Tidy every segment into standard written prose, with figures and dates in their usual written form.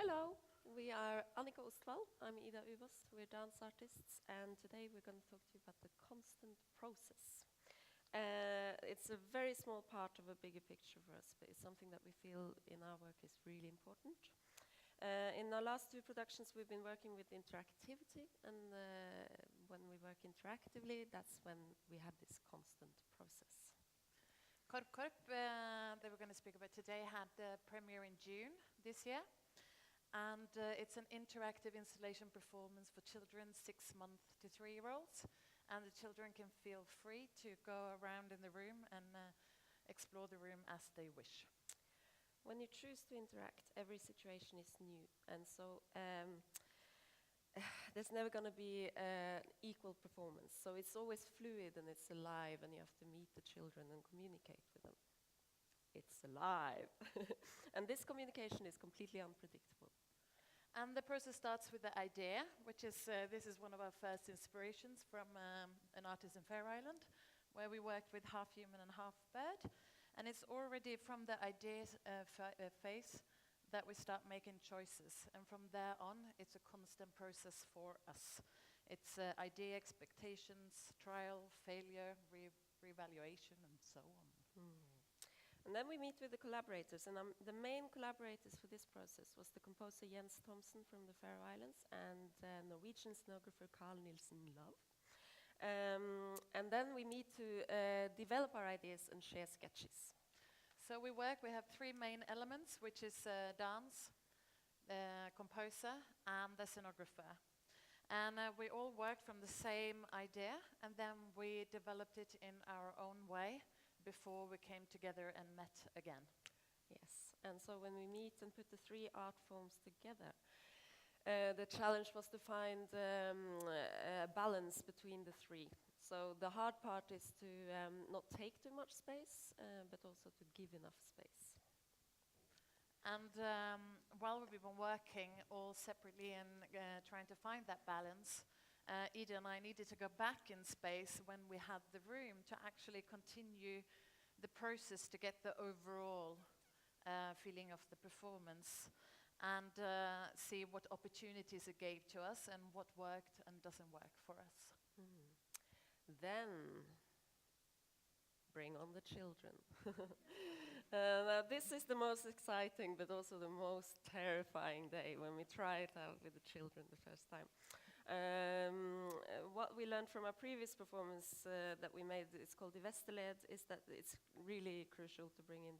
Hello, we are Annika Ostwald. I'm Ida Uvaas. We're dance artists, and today we're going to talk to you about the constant process. It's a very small part of a bigger picture for us, but it's something that we feel in our work is really important. In our last two productions, we've been working with interactivity, and when we work interactively, that's when we have this constant process. Korp Korp, that we're going to speak about today, had the premiere in June this year. And it's an interactive installation performance for children 6 months to 3-year-olds. And the children can feel free to go around in the room and explore the room as they wish. When you choose to interact, every situation is new. And so there's never going to be equal performance. So it's always fluid and it's alive, and you have to meet the children and communicate with them. It's alive. And this communication is completely unpredictable. And the process starts with the idea, which is, this is one of our first inspirations from an artist in Fair Island, where we worked with half human and half bird. And it's already from the idea phase that we start making choices. And from there on, it's a constant process for us. It's idea, expectations, trial, failure, reevaluation, and so on. And then we meet with the collaborators, and the main collaborators for this process was the composer Jens Thomsen from the Faroe Islands and Norwegian scenographer Carl Nielsen Love. And then we meet to develop our ideas and share sketches. So we have 3 main elements, which is dance, composer, and the scenographer. And we all worked from the same idea, and then we developed it in our own way before we came together and met again. Yes, and so when we meet and put the 3 art forms together, the challenge was to find a balance between the 3. So the hard part is to not take too much space, but also to give enough space. And while we've been working all separately and trying to find that balance, Ida and I needed to go back in space when we had the room to actually continue the process to get the overall feeling of the performance and see what opportunities it gave to us and what worked and doesn't work for us. Then bring on the children. Now this is the most exciting but also the most terrifying day when we try it out with the children the first time. What we learned from our previous performance that we made, it's called the Vesterled, is that it's really crucial to bring in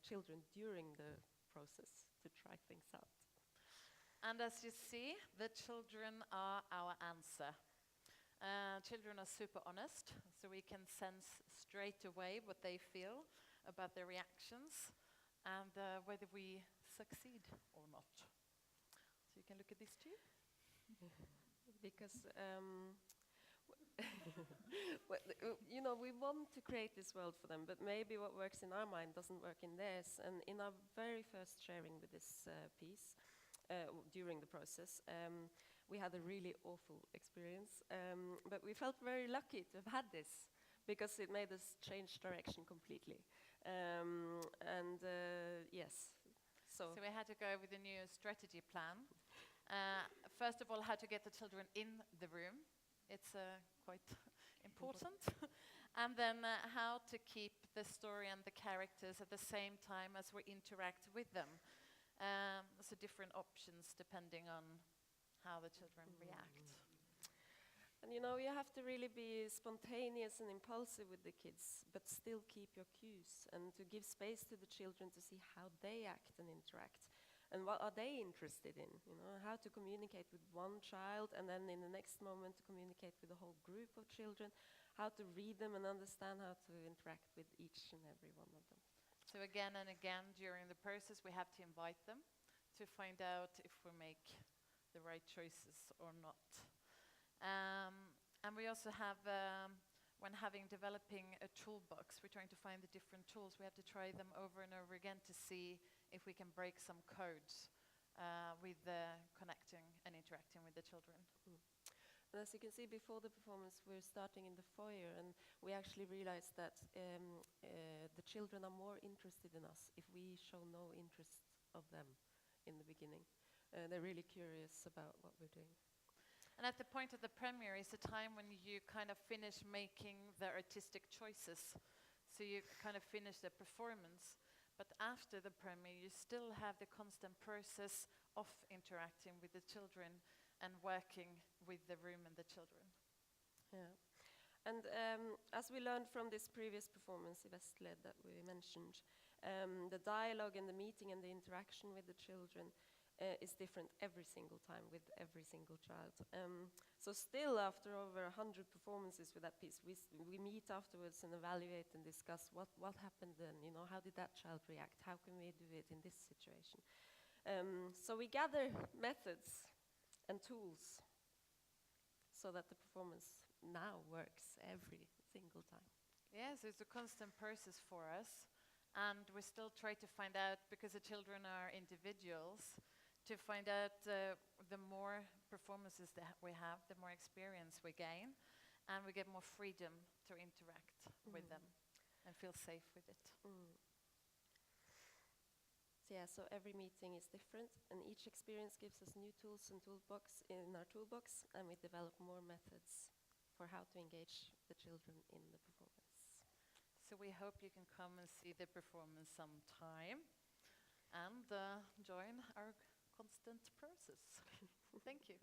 children during the process to try things out. And as you see, the children are our answer. Children are super honest, so we can sense straight away what they feel about their reactions and whether we succeed or not. So you can look at these 2. Because you know, we want to create this world for them, but maybe what works in our mind doesn't work in theirs. And in our very first sharing with this piece, during the process, we had a really awful experience, but we felt very lucky to have had this because it made us change direction completely. Yes, so we had to go with a new strategy plan. First of all, how to get the children in the room. It's quite important. And then how to keep the story and the characters at the same time as we interact with them. So different options depending on how the children react. And you know, you have to really be spontaneous and impulsive with the kids, but still keep your cues and to give space to the children to see how they act and interact. And what are they interested in? You know, how to communicate with one child and then in the next moment to communicate with a whole group of children, how to read them and understand how to interact with each and every one of them. So again and again during the process we have to invite them to find out if we make the right choices or not. And we also have, when developing a toolbox, we're trying to find the different tools. We have to try them over and over again to see if we can break some codes with connecting and interacting with the children. And as you can see, before the performance, we're starting in the foyer, and we actually realized that the children are more interested in us if we show no interest of them in the beginning. They're really curious about what we're doing. And at the point of the premiere is a time when you kind of finish making the artistic choices. So you kind of finish the performance. But after the premiere, you still have the constant process of interacting with the children and working with the room and the children. Yeah. And as we learned from this previous performance, i Vestled, that we mentioned, the dialogue and the meeting and the interaction with the children is different every single time with every single child. So still, after over 100 performances with that piece, we meet afterwards and evaluate and discuss what happened then, you know, how did that child react? How can we do it in this situation? So we gather methods and tools so that the performance now works every single time. Yes, it's a constant process for us. And we still try to find out, because the children are individuals, to find out the more performances that we have, the more experience we gain, and we get more freedom to interact with them and feel safe with it. So yeah, so every meeting is different, and each experience gives us new tools and toolbox in our toolbox, and we develop more methods for how to engage the children in the performance. So we hope you can come and see the performance sometime and join our constant process. Thank you.